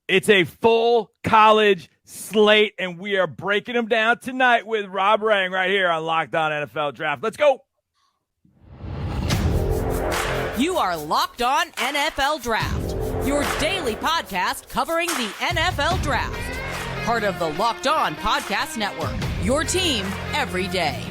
It's a full college slate, and we are breaking them down tonight with Rob Rang right here on Locked On NFL Draft. Let's go. You are Locked On NFL Draft, your daily podcast covering the NFL Draft. Part of the Locked On Podcast Network, your team every day.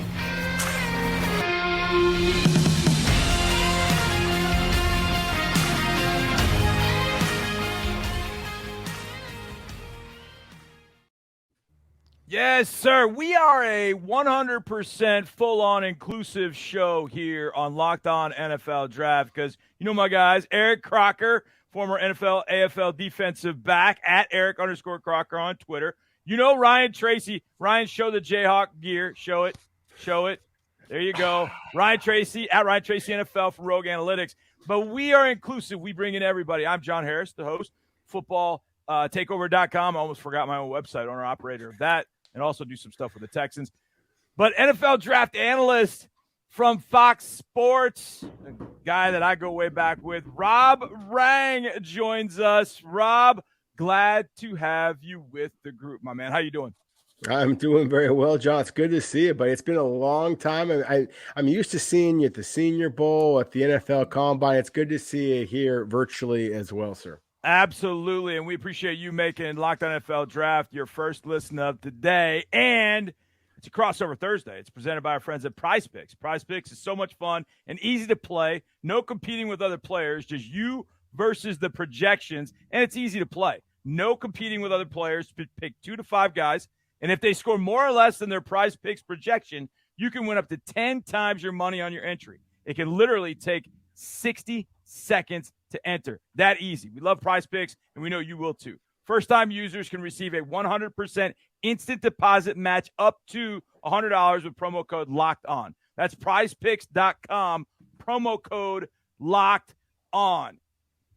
Yes, sir. We are a 100% full-on inclusive show here on Locked On NFL Draft because, you know my guys, Eric Crocker, former NFL, AFL defensive back, at Eric_Crocker on Twitter. You know Ryan Tracy. Ryan, show the Jayhawk gear. Show it. Show it. There you go. Ryan Tracy, at Ryan Tracy NFL from Rogue Analytics. But we are inclusive. We bring in everybody. I'm John Harris, the host, footballtakeover.com. I almost forgot my own website, owner-operator of that. And also do some stuff with the Texans. But NFL draft analyst from Fox Sports, a guy that I go way back with, Rob Rang joins us. Rob, glad to have you with the group, my man. How you doing? I'm doing very well, John. It's good to see you, but it's been a long time. I'm used to seeing you at the Senior Bowl, at the NFL Combine. It's good to see you here virtually as well, sir. Absolutely, and we appreciate you making Locked On NFL Draft your first listen of today. And it's a crossover Thursday. It's presented by our friends at Prize Picks. Prize Picks is so much fun and easy to play. No competing with other players, just you versus the projections, and it's easy to play. No competing with other players. Pick 2 to 5 guys, and if they score more or less than their Prize Picks projection, you can win up to 10 times your money on your entry. It can literally take 60 seconds to enter. That easy. We love Prize Picks, and we know you will too. First-time users can receive a 100% instant deposit match up to $100 with promo code Locked On. That's prizepicks.com, promo code Locked On.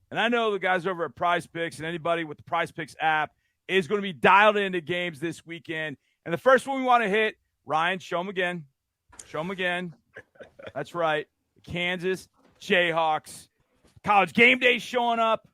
And I know the guys over at Prize Picks and anybody with the Prize Picks app is going to be dialed into games this weekend. And the first one we want to hit, Ryan, show them again. Show them again. That's right. Kansas Jayhawks. College game day showing up.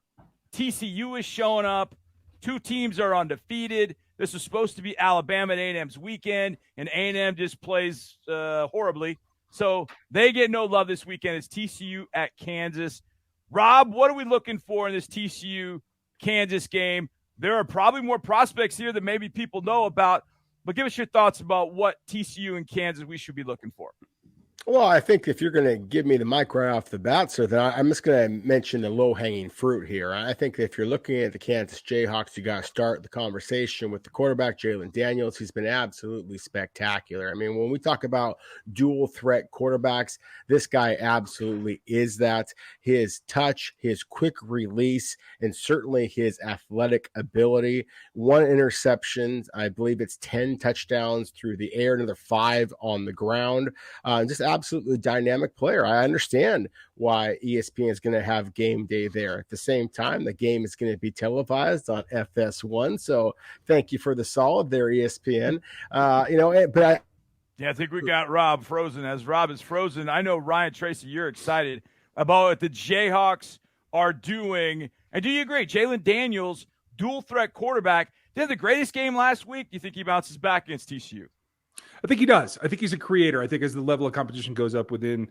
TCU is showing up. 2 teams are undefeated. This was supposed to be Alabama and A&M's weekend, and A&M just plays horribly. So they get no love this weekend. It's TCU at Kansas. Rob, what are we looking for in this TCU-Kansas game? There are probably more prospects here that maybe people know about, but give us your thoughts about what TCU and Kansas we should be looking for. Well, I think if you're going to give me the mic right off the bat, sir, then I'm just going to mention the low-hanging fruit here. I think if you're looking at the Kansas Jayhawks, you got to start the conversation with the quarterback, Jalon Daniels. He's been absolutely spectacular. I mean, when we talk about dual-threat quarterbacks, this guy absolutely is that. His touch, his quick release, and certainly his athletic ability. 1 interception, I believe it's 10 touchdowns through the air, another 5 on the ground. Just absolutely dynamic player. I understand why ESPN is going to have game day there. At the same time, the game is going to be televised on FS1. So thank you for the solid there, ESPN. I think we got Rob frozen. As Rob is frozen, I know, Ryan Tracy, you're excited about what the Jayhawks are doing. And do you agree? Jalon Daniels, dual threat quarterback, did the greatest game last week. Do you think he bounces back against TCU? I think he does. I think he's a creator. I think as the level of competition goes up within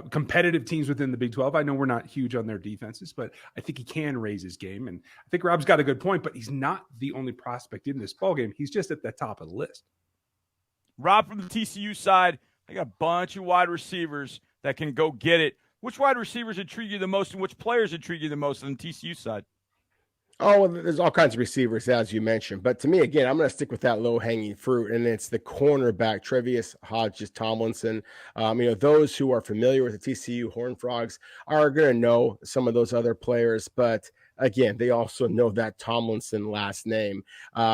competitive teams within the Big 12, I know we're not huge on their defenses, but I think he can raise his game. And I think Rob's got a good point, but he's not the only prospect in this ballgame. He's just at the top of the list. Rob, from the TCU side, they got a bunch of wide receivers that can go get it. Which wide receivers intrigue you the most, and which players intrigue you the most on the TCU side? Oh, well, there's all kinds of receivers, as you mentioned. But to me, again, I'm going to stick with that low-hanging fruit, and it's the cornerback, Tre Vius Hodges-Tomlinson. Those who are familiar with the TCU Horned Frogs are going to know some of those other players, but again, they also know that Tomlinson last name.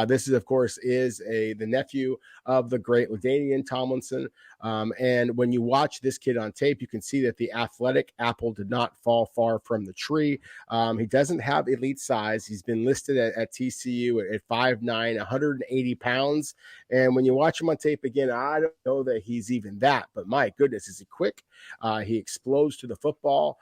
This is, of course, the nephew of the great LaDainian Tomlinson. And when you watch this kid on tape, you can see that the athletic apple did not fall far from the tree. He doesn't have elite size. He's been listed at TCU at 5'9", 180 pounds. And when you watch him on tape again, I don't know that he's even that, but my goodness, is he quick? He explodes to the football.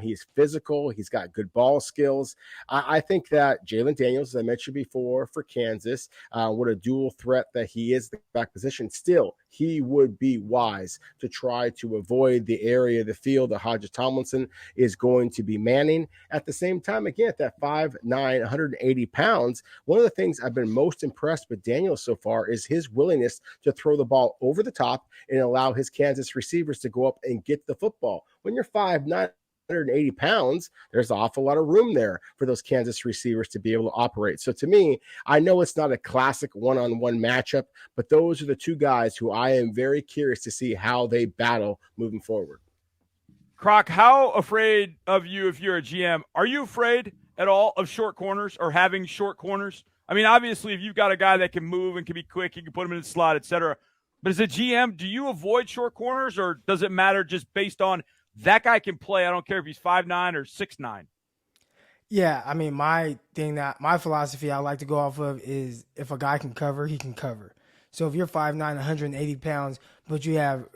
He's physical. He's got good ball skills. I think that Jalen Daniels, as I mentioned before, for Kansas, what a dual threat that he is, the back position, still, he would be wise to try to avoid the area of the field that Hodges-Tomlinson is going to be manning. At the same time, again, at that 5'9", 180 pounds, one of the things I've been most impressed with Daniels so far is his willingness to throw the ball over the top and allow his Kansas receivers to go up and get the football. When you're 5'9", 180 pounds, there's an awful lot of room there for those Kansas receivers to be able to operate. So to me, I know it's not a classic one-on-one matchup, but those are the two guys who I am very curious to see how they battle moving forward. Croc, how afraid of you if you're a GM? Are you afraid at all of short corners or having short corners? I mean, obviously, if you've got a guy that can move and can be quick, you can put him in the slot, et cetera. But as a GM, do you avoid short corners, or does it matter just based on that guy can play? I don't care if he's 5'9" or 6'9". Yeah, I mean, my philosophy I like to go off of is if a guy can cover, he can cover. So if you're 5'9", 180 pounds, but you have,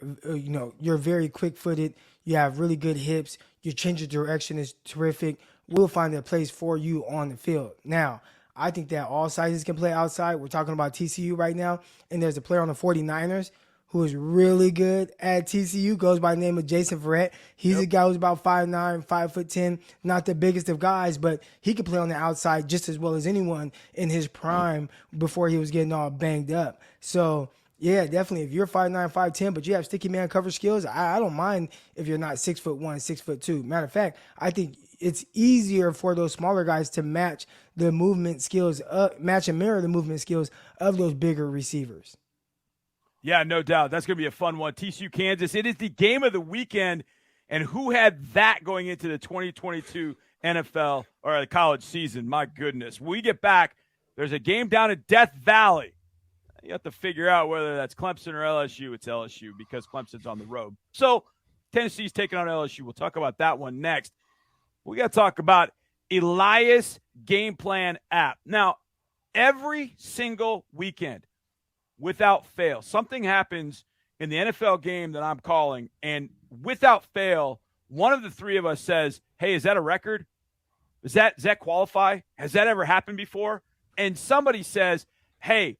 you're very quick-footed, you have really good hips, your change of direction is terrific, we'll find a place for you on the field. Now, I think that all sizes can play outside. We're talking about TCU right now, and there's a player on the 49ers who is really good at TCU, goes by the name of Jason Verrett. He's a guy who's about 5'9", 5'10", not the biggest of guys, but he could play on the outside just as well as anyone in his prime before he was getting all banged up. So, yeah, definitely. If you're 5'9", 5'10", but you have sticky man coverage skills, I don't mind if you're not 6'1", 6'2". Matter of fact, I think it's easier for those smaller guys to match the movement skills, match and mirror the movement skills of those bigger receivers. Yeah, no doubt. That's going to be a fun one. TCU, Kansas. It is the game of the weekend. And who had that going into the 2022 NFL or the college season? My goodness. When we get back, there's a game down in Death Valley. You have to figure out whether that's Clemson or LSU. It's LSU because Clemson's on the road. So Tennessee's taking on LSU. We'll talk about that one next. We got to talk about Elias Game Plan app. Now, every single weekend, without fail, something happens in the NFL game that I'm calling, and without fail, one of the three of us says, hey, is that a record? Does that qualify? Has that ever happened before? And somebody says, hey,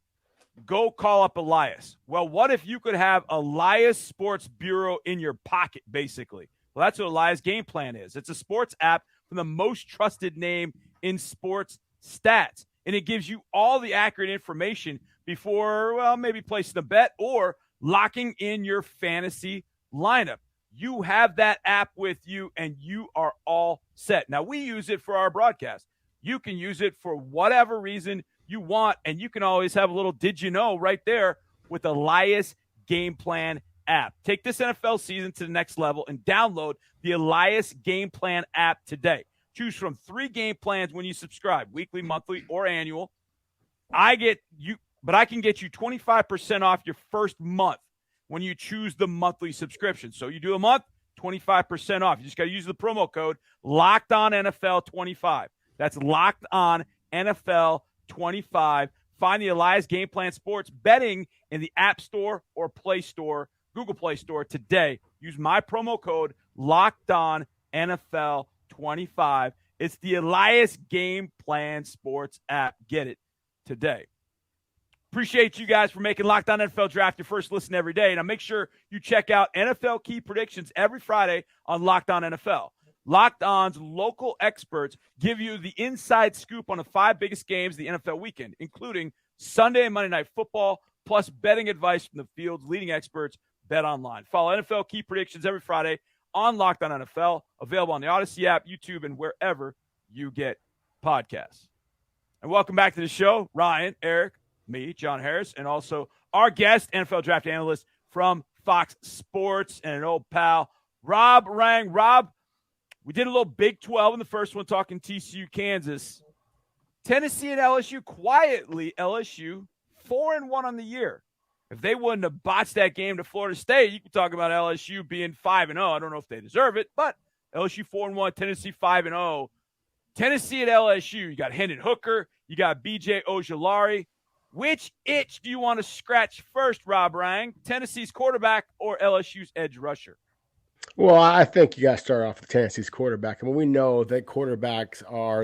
go call up Elias. Well, what if you could have Elias Sports Bureau in your pocket, basically? Well, that's what Elias Game Plan is. It's a sports app from the most trusted name in sports stats, and it gives you all the accurate information before, well, maybe placing a bet or locking in your fantasy lineup. You have that app with you, and you are all set. Now, we use it for our broadcast. You can use it for whatever reason you want, and you can always have a little did you know right there with Elias Game Plan app. Take this NFL season to the next level and download the Elias Game Plan app today. Choose from 3 game plans when you subscribe, weekly, monthly, or annual. I can get you 25% off your first month when you choose the monthly subscription. So you do a month, 25% off. You just got to use the promo code LOCKEDONNFL25. That's LOCKEDONNFL25. Find the Elias Game Plan Sports betting in the App Store or Play Store, Google Play Store today. Use my promo code LOCKEDONNFL25. It's the Elias Game Plan Sports app. Get it today. Appreciate you guys for making Locked On NFL Draft your first listen every day. Now make sure you check out NFL Key Predictions every Friday on Locked On NFL. Locked On's local experts give you the inside scoop on the 5 biggest games of the NFL weekend, including Sunday and Monday Night Football, plus betting advice from the field's leading experts, BetOnline. Follow NFL Key Predictions every Friday on Locked On NFL, available on the Odyssey app, YouTube, and wherever you get podcasts. And welcome back to the show, Ryan, Eric, me, John Harris, and also our guest, NFL draft analyst from Fox Sports and an old pal, Rob Rang. Rob, we did a little Big 12 in the first one, talking TCU, Kansas. Tennessee and LSU, quietly, LSU 4-1 on the year. If they wouldn't have botched that game to Florida State, you could talk about LSU being 5-0. I don't know if they deserve it, but LSU 4-1, Tennessee 5-0. Tennessee at LSU, you got Hendon Hooker, you got B.J. Ojulari. Which itch do you want to scratch first, Rob Rang? Tennessee's quarterback or LSU's edge rusher? Well, I think you got to start off with Tennessee's quarterback. I mean, we know that quarterbacks are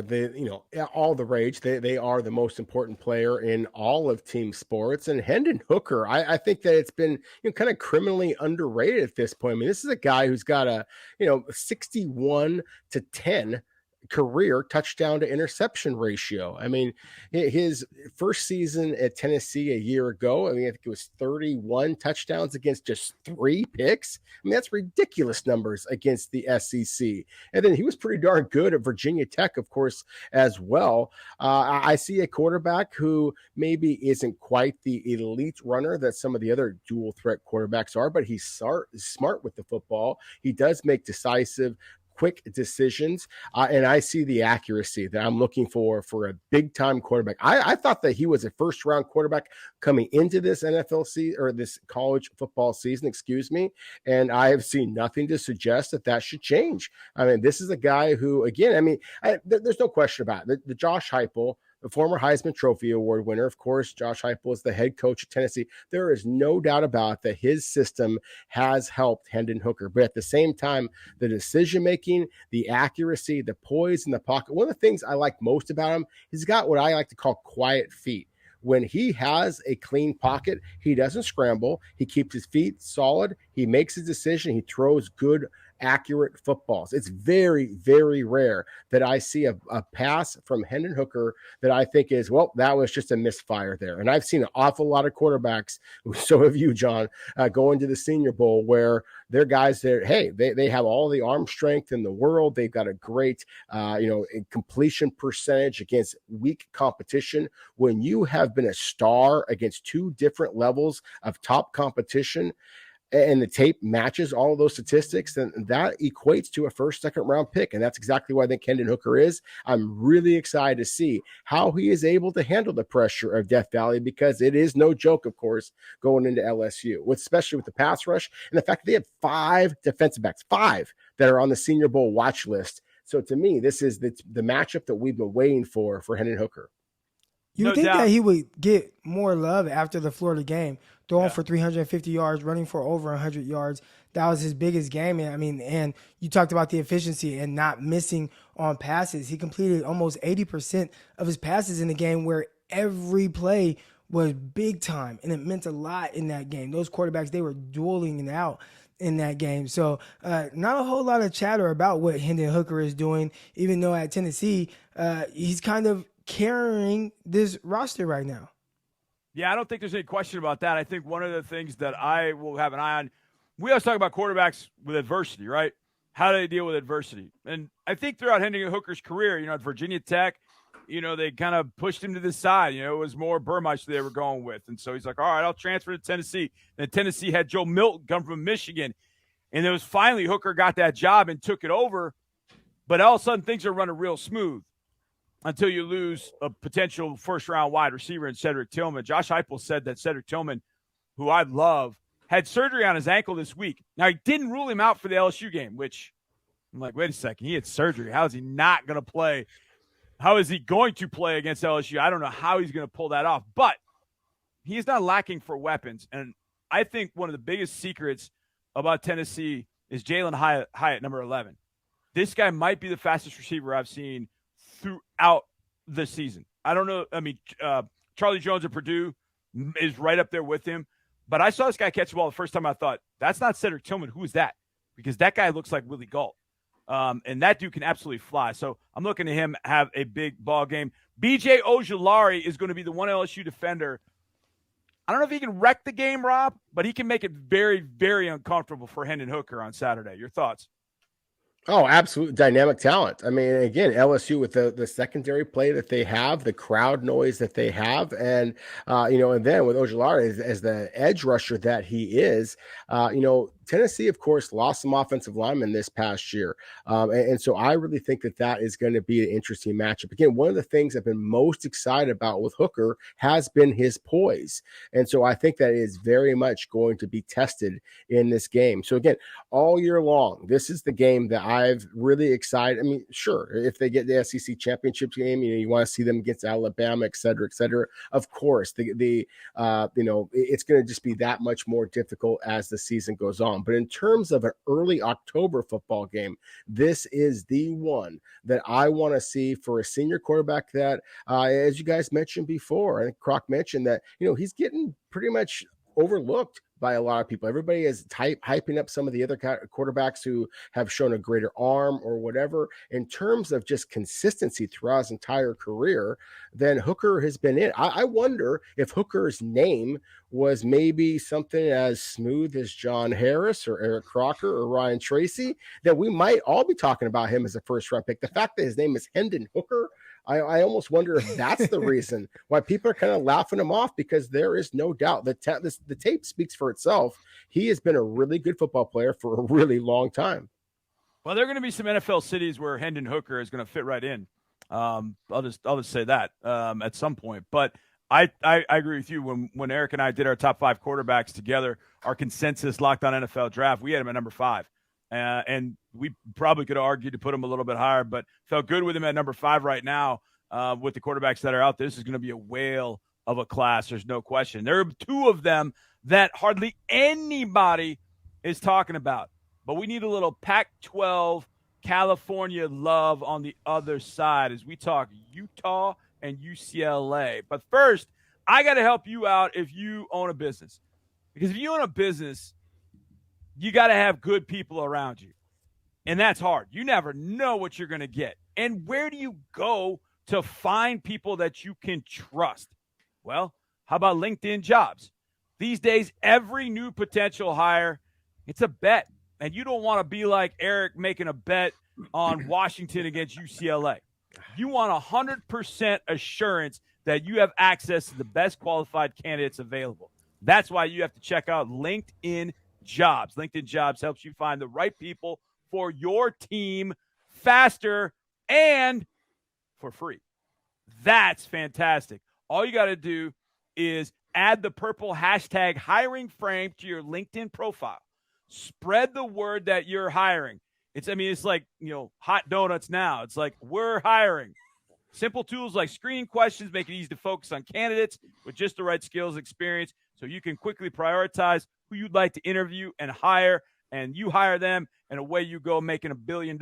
all the rage. They are the most important player in all of team sports. And Hendon Hooker, I think that it's been kind of criminally underrated at this point. I mean, this is a guy who's got a 61-10 career touchdown to interception ratio. I mean, his first season at Tennessee a year ago, I think it was 31 touchdowns against just 3 picks. I mean, that's ridiculous numbers against the SEC. And then he was pretty darn good at Virginia Tech, of course, as well. I see a quarterback who maybe isn't quite the elite runner that some of the other dual threat quarterbacks are, but he's smart with the football. He does make decisive, quick decisions, and I see the accuracy that I'm looking for a big-time quarterback. I thought that he was a first-round quarterback coming into this NFL season, or this college football season, and I have seen nothing to suggest that should change. I mean, this is a guy who, again, there's no question about it. The Josh Heupel, the former Heisman Trophy Award winner, of course, Josh Heupel is the head coach of Tennessee. There is no doubt about that his system has helped Hendon Hooker. But at the same time, the decision-making, the accuracy, the poise in the pocket, one of the things I like most about him, he's got what I like to call quiet feet. When he has a clean pocket, he doesn't scramble. He keeps his feet solid. He makes a decision. He throws good, accurate footballs. It's very, very rare that I see a pass from Hendon Hooker that I think is, well, that was just a misfire there. And I've seen an awful lot of quarterbacks, so have you, John, go into the Senior Bowl where they're guys that, hey, they have all the arm strength in the world. They've got a great, completion percentage against weak competition. When you have been a star against 2 different levels of top competition, and the tape matches all of those statistics, then that equates to a first, second round pick. And that's exactly what I think Hendon Hooker is. I'm really excited to see how he is able to handle the pressure of Death Valley, because it is no joke, of course, going into LSU, especially with the pass rush and the fact that they have 5 defensive backs, 5 that are on the Senior Bowl watch list. So to me, this is the matchup that we've been waiting for Hendon Hooker. You would think that he would get more love after the Florida game, throwing for 350 yards, running for over 100 yards. That was his biggest game. And you talked about the efficiency and not missing on passes. He completed almost 80% of his passes in the game, where every play was big time, and it meant a lot in that game. Those quarterbacks, they were dueling it out in that game. So not a whole lot of chatter about what Hendon Hooker is doing, even though at Tennessee, he's kind of carrying this roster right now. Yeah, I don't think there's any question about that. I think one of the things that I will have an eye on, we always talk about quarterbacks with adversity, right? How do they deal with adversity? And I think throughout Hendon Hooker's career, at Virginia Tech, they kind of pushed him to the side. It was more Burmeister they were going with. And so he's like, all right, I'll transfer to Tennessee. And Tennessee had Joe Milton come from Michigan. And it was finally Hooker got that job and took it over. But all of a sudden, things are running real smooth until you lose a potential first-round wide receiver in Cedric Tillman. Josh Heupel said that Cedric Tillman, who I love, had surgery on his ankle this week. Now, he didn't rule him out for the LSU game, which I'm like, wait a second. He had surgery. How is he not going to play? How is he going to play against LSU? I don't know how he's going to pull that off. But he's not lacking for weapons. And I think one of the biggest secrets about Tennessee is Jalon Hyatt, number 11. This guy might be the fastest receiver I've seen throughout the season. I don't know. Charlie Jones of Purdue is right up there with him. But I saw this guy catch the ball the first time. I thought, that's not Cedric Tillman. Who is that? Because that guy looks like Willie Gault. And that dude can absolutely fly. So I'm looking at him have a big ball game. B.J. Ojulari is going to be the one LSU defender. I don't know if he can wreck the game, Rob, but he can make it very, very uncomfortable for Hendon Hooker on Saturday. Your thoughts? Oh, absolute dynamic talent. I mean, again, LSU with the secondary play that they have, the crowd noise that they have, and and then with Ojulari as the edge rusher that he is, Tennessee, of course, lost some offensive linemen this past year. And so I really think that is going to be an interesting matchup. Again, one of the things I've been most excited about with Hooker has been his poise. And so I think that is very much going to be tested in this game. So again, all year long, this is the game that I've really excited. I mean, sure, if they get the SEC championship game, you want to see them against Alabama, et cetera, et cetera. Of course, it's going to just be that much more difficult as the season goes on. Showdown. But in terms of an early October football game, this is the one that I want to see for a senior quarterback that, as you guys mentioned before, and Croc mentioned that, he's getting pretty much overlooked by a lot of people. Everybody is hyping up some of the other quarterbacks who have shown a greater arm or whatever. In terms of just consistency throughout his entire career, then Hooker has been in. I wonder if Hooker's name was maybe something as smooth as John Harris or Eric Crocker or Ryan Tracy, that we might all be talking about him as a first-round pick. The fact that his name is Hendon Hooker, I almost wonder if that's the reason why people are kind of laughing him off, because there is no doubt that the tape speaks for itself. He has been a really good football player for a really long time. Well, there are going to be some NFL cities where Hendon Hooker is going to fit right in. I'll just say that at some point. But I agree with you. When Eric and I did our top 5 quarterbacks together, our consensus Locked On NFL draft, we had him at number 5. And we probably could have argued to put him a little bit higher, but felt good with him at number 5 right now. With the quarterbacks that are out, this is going to be a whale of a class. There's no question. There are 2 of them that hardly anybody is talking about, but we need a little Pac-12 California love on the other side as we talk Utah and UCLA. But first, I got to help you out if you own a business, because if you own a business, you got to have good people around you. And that's hard. You never know what you're going to get. And where do you go to find people that you can trust? Well, how about LinkedIn Jobs? These days, every new potential hire, it's a bet. And you don't want to be like Eric making a bet on Washington against UCLA. You want 100% assurance that you have access to the best qualified candidates available. That's why you have to check out LinkedIn Jobs. LinkedIn Jobs helps you find the right people for your team faster and for free. That's fantastic. All you got to do is add the purple hashtag hiring frame to your LinkedIn profile. Spread the word that you're hiring. It's like, hot donuts now. It's like, we're hiring. Simple tools like screening questions make it easy to focus on candidates with just the right skills and experience, so you can quickly prioritize who you'd like to interview and hire, and you hire them, and away you go, making $1 billion,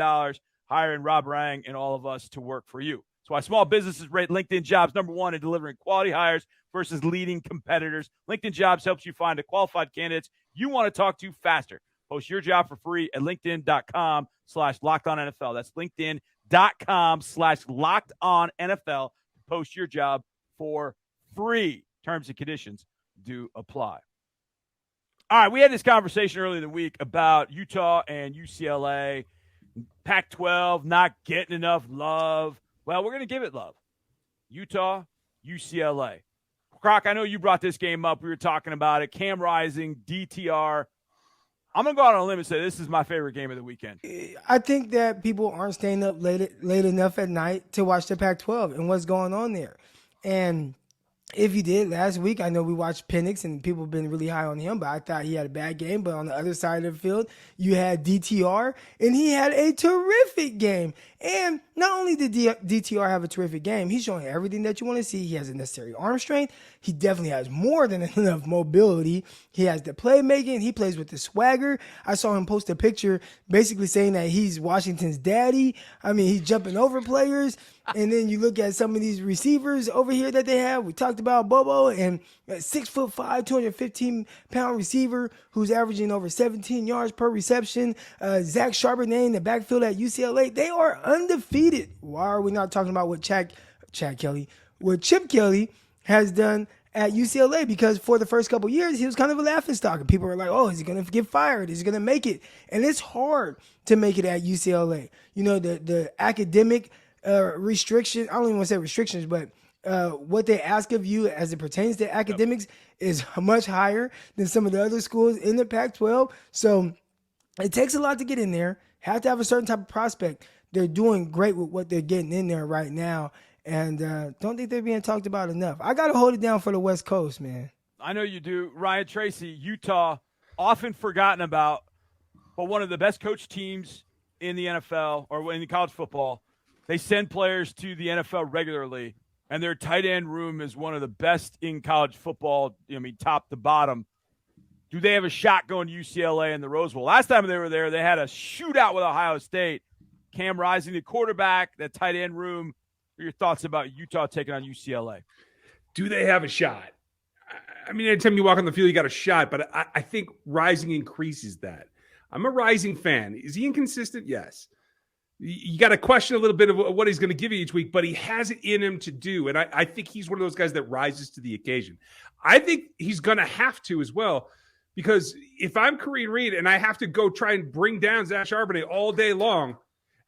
hiring Rob Rang and all of us to work for you. That's why small businesses rate LinkedIn Jobs number 1 in delivering quality hires versus leading competitors. LinkedIn Jobs helps you find the qualified candidates you want to talk to faster. Post your job for free at linkedin.com/LockedOnNFL. That's linkedin.com/LockedOnNFL. Post your job for free. Terms and conditions do apply. All right, we had this conversation earlier in the week about Utah and UCLA, Pac-12 not getting enough love. Well, we're going to give it love. Utah, UCLA. Croc, I know you brought this game up. We were talking about it. Cam Rising, DTR. I'm going to go out on a limb and say this is my favorite game of the weekend. I think that people aren't staying up late enough at night to watch the Pac-12 and what's going on there. And if you did last week, I know we watched Penix and people have been really high on him, but I thought he had a bad game. But on the other side of the field, you had DTR, and he had a terrific game. And not only did DTR have a terrific game, he's showing everything that you want to see. He has the necessary arm strength. He definitely has more than enough mobility. He has the playmaking. He plays with the swagger. I saw him post a picture basically saying that he's Washington's daddy. I mean, he's jumping over players. And then you look at some of these receivers over here that they have. We talked about Bobo, and a 6'5", 215-pound receiver who's averaging over 17 yards per reception. Zach Charbonnet in the backfield at UCLA. They are undefeated. Why are we not talking about what Chip Kelly has done at UCLA? Because for the first couple of years, he was kind of a laughingstock. And people were like, oh, is he going to get fired? Is he going to make it? And it's hard to make it at UCLA. You know, the academic restriction, I don't even want to say restrictions, but what they ask of you as it pertains to academics is much higher than some of the other schools in the Pac-12. So it takes a lot to get in there. Have to have a certain type of prospect. They're doing great with what they're getting in there right now, and don't think they're being talked about enough. I got to hold it down for the West Coast, man. I know you do. Ryan, Tracy, Utah, often forgotten about, but one of the best coached teams in the NFL or in college football. They send players to the NFL regularly, and their tight end room is one of the best in college football, top to bottom. Do they have a shot going to UCLA in the Rose Bowl? Last time they were there, they had a shootout with Ohio State. Cam Rising, the quarterback, that tight end room. What are your thoughts about Utah taking on UCLA? Do they have a shot? I mean, anytime you walk on the field, you got a shot, but I think Rising increases that. I'm a Rising fan. Is he inconsistent? Yes. You got to question a little bit of what he's going to give you each week, but he has it in him to do. And I think he's one of those guys that rises to the occasion. I think he's going to have to as well. Because if I'm Kareem Reed and I have to go try and bring down Zach Charbonnet all day long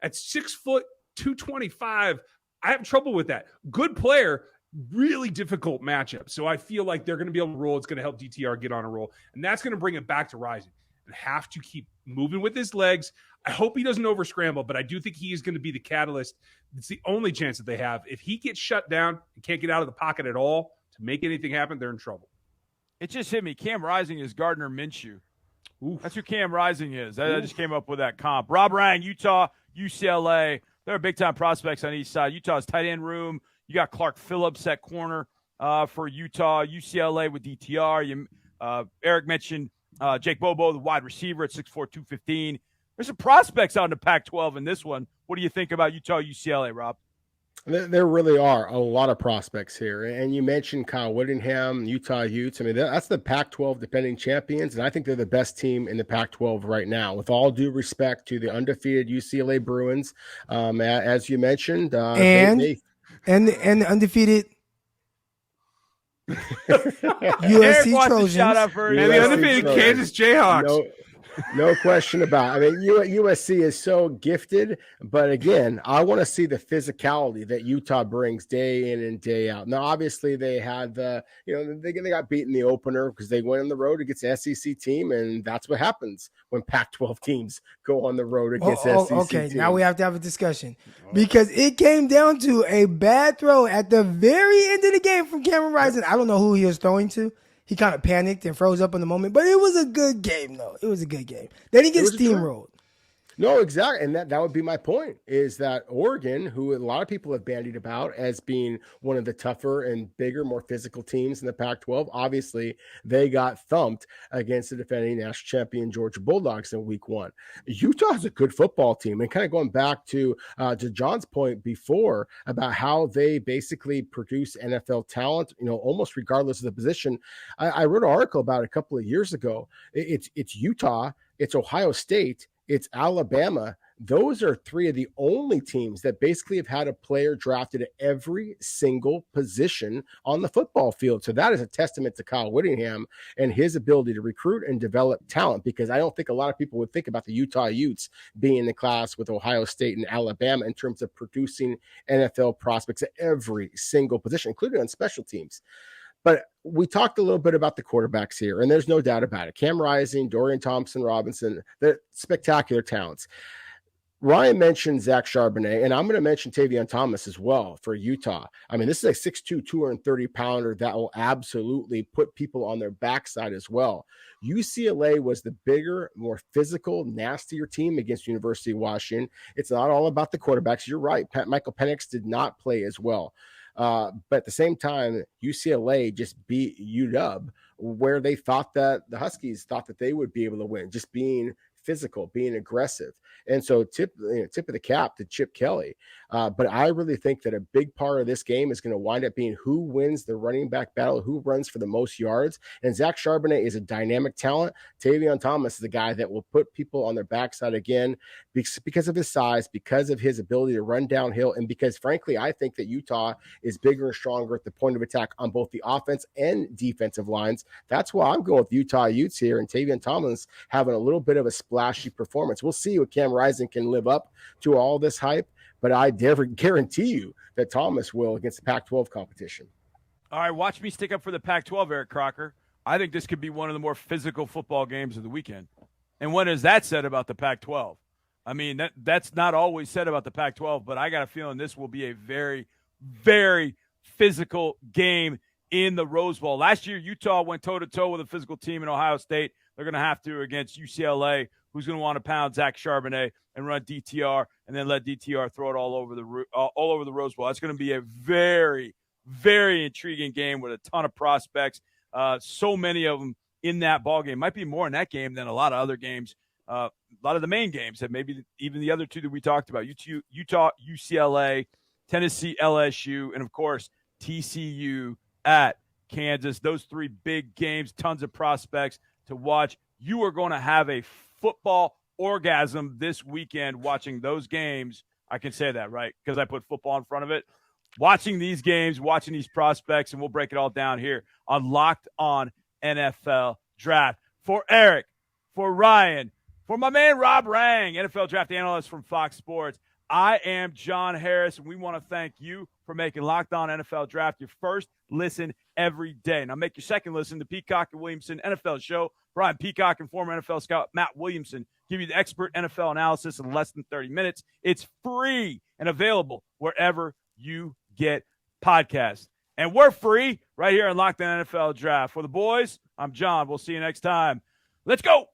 at 6 foot 225, I have trouble with that. Good player, really difficult matchup. So I feel like they're going to be able to roll. It's going to help DTR get on a roll. And that's going to bring it back to Rising. And have to keep moving with his legs. I hope he doesn't over scramble, but I do think he is going to be the catalyst. It's the only chance that they have. If he gets shut down and can't get out of the pocket at all to make anything happen, they're in trouble. It just hit me. Cam Rising is Gardner Minshew. Oof. That's who Cam Rising is. I just came up with that comp. Rob Rang, Utah, UCLA. There are big-time prospects on each side. Utah's tight end room. You got Clark Phillips at corner for Utah. UCLA with DTR. Eric mentioned Jake Bobo, the wide receiver at 6'4", 215. There's some prospects out in the Pac-12 in this one. What do you think about Utah, UCLA, Rob? There really are a lot of prospects here. And you mentioned Kyle Whittingham, Utah Utes. I mean, that's the Pac-12 defending champions, and I think they're the best team in the Pac-12 right now, with all due respect to the undefeated UCLA Bruins. As you mentioned. And the undefeated USC Trojans. Shout out for and the undefeated Kansas Jayhawks. No question about it. I mean, USC is so gifted, but again, I want to see the physicality that Utah brings day in and day out. Now, obviously, they had they got beaten in the opener because they went on the road against the SEC team, and that's what happens when Pac-12 teams go on the road against SEC okay, teams. now we have to have a discussion because it came down to a bad throw at the very end of the game from Cameron Rising. I don't know who he was throwing to. He kind of panicked and froze up in the moment, but it was a good game, though. It was a good game. They didn't get steamrolled. No, exactly. And that would be my point, is that Oregon, who a lot of people have bandied about as being one of the tougher and bigger, more physical teams in the Pac-12, obviously they got thumped against the defending national champion Georgia Bulldogs in week 1. Utah is a good football team. And kind of going back to John's point before about how they basically produce NFL talent, almost regardless of the position. I wrote an article about it a couple of years ago. It's Utah, it's Ohio State, it's Alabama. Those are 3 of the only teams that basically have had a player drafted at every single position on the football field. So that is a testament to Kyle Whittingham and his ability to recruit and develop talent, because I don't think a lot of people would think about the Utah Utes being in the class with Ohio State and Alabama in terms of producing NFL prospects at every single position, including on special teams. But we talked a little bit about the quarterbacks here, and there's no doubt about it. Cam Rising, Dorian Thompson-Robinson, they're spectacular talents. Ryan mentioned Zach Charbonnet, and I'm going to mention Tavion Thomas as well for Utah. I mean, this is a 6'2", 230-pounder that will absolutely put people on their backside as well. UCLA was the bigger, more physical, nastier team against University of Washington. It's not all about the quarterbacks. You're right. Michael Penix did not play as well. But at the same time, UCLA just beat UW, where they thought that the Huskies thought that they would be able to win, just being physical, being aggressive. And so tip of the cap to Chip Kelly. But I really think that a big part of this game is going to wind up being who wins the running back battle, who runs for the most yards. And Zach Charbonnet is a dynamic talent. Tavion Thomas is a guy that will put people on their backside again because of his size, because of his ability to run downhill, and because, frankly, I think that Utah is bigger and stronger at the point of attack on both the offense and defensive lines. That's why I'm going with Utah Utes here, and Tavion Thomas having a little bit of a splashy performance. We'll see what Cam Rising can live up to all this hype, but I never guarantee you that Thomas will against the Pac-12 competition. All right, watch me stick up for the Pac-12, Eric Crocker. I think this could be one of the more physical football games of the weekend. And what is that said about the Pac-12? I mean, that's not always said about the Pac-12, but I got a feeling this will be a very, very physical game in the Rose Bowl. Last year, Utah went toe-to-toe with a physical team in Ohio State. They're going to have to against UCLA, who's going to want to pound Zach Charbonnet and run DTR, and then let DTR throw it all over the Rose Bowl. That's going to be a very, very intriguing game with a ton of prospects. So many of them in that ball game. Might be more in that game than a lot of other games. A lot of the main games that maybe even the other two that we talked about, Utah, UCLA, Tennessee, LSU, and, of course, TCU at Kansas. Those three big games, tons of prospects to watch. You are going to have a football orgasm this weekend watching those games. I can say that, right? Because I put football in front of it. Watching these games, watching these prospects, and we'll break it all down here on Locked On NFL Draft. For Eric, for Ryan, for my man Rob Rang, NFL Draft Analyst from Fox Sports, I am John Harris, and we want to thank you for making Locked On NFL Draft your first listen every day. Now make your second listen to Peacock and Williamson NFL Show. Brian Peacock and former NFL scout Matt Williamson give you the expert NFL analysis in less than 30 minutes. It's free and available wherever you get podcasts. And we're free right here on Locked On NFL Draft. For the boys, I'm John. We'll see you next time. Let's go.